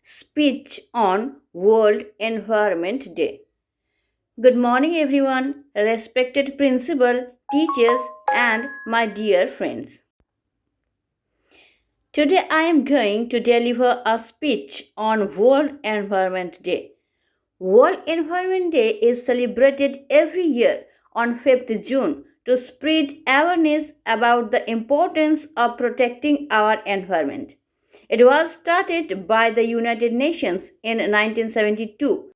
speech on World Environment Day. Good morning, everyone, respected principal, teachers, and my dear friends. Today I am going to deliver a speech on World Environment Day. World Environment Day is celebrated every year on 5th June to spread awareness about the importance of protecting our environment. It was started by the United Nations in 1972.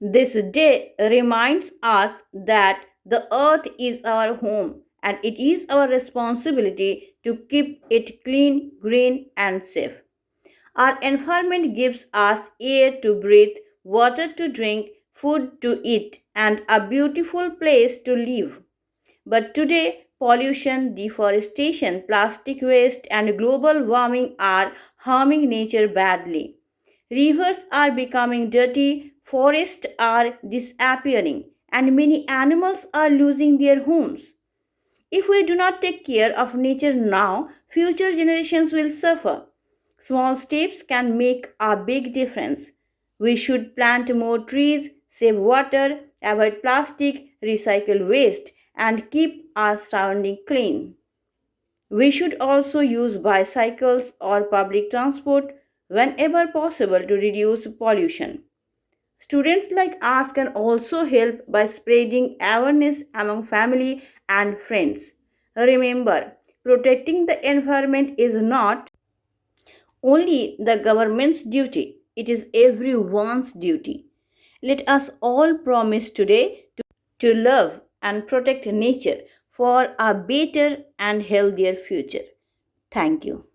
This day reminds us that the earth is our home and it is our responsibility to keep it clean, green, and safe. Our environment gives us air to breathe, water to drink, food to eat, and a beautiful place to live. But today, pollution, deforestation, plastic waste, and global warming are harming nature badly. Rivers are becoming dirty, forests are disappearing, and many animals are losing their homes. If we do not take care of nature now, future generations will suffer. Small steps can make a big difference. We should plant more trees, save water, avoid plastic, recycle waste, and keep our surroundings clean. We should also use bicycles or public transport whenever possible to reduce pollution. Students like us can also help by spreading awareness among family and friends. Remember, protecting the environment is not only the government's duty, it is everyone's duty. Let us all promise today to love and protect nature for a better and healthier future. Thank you.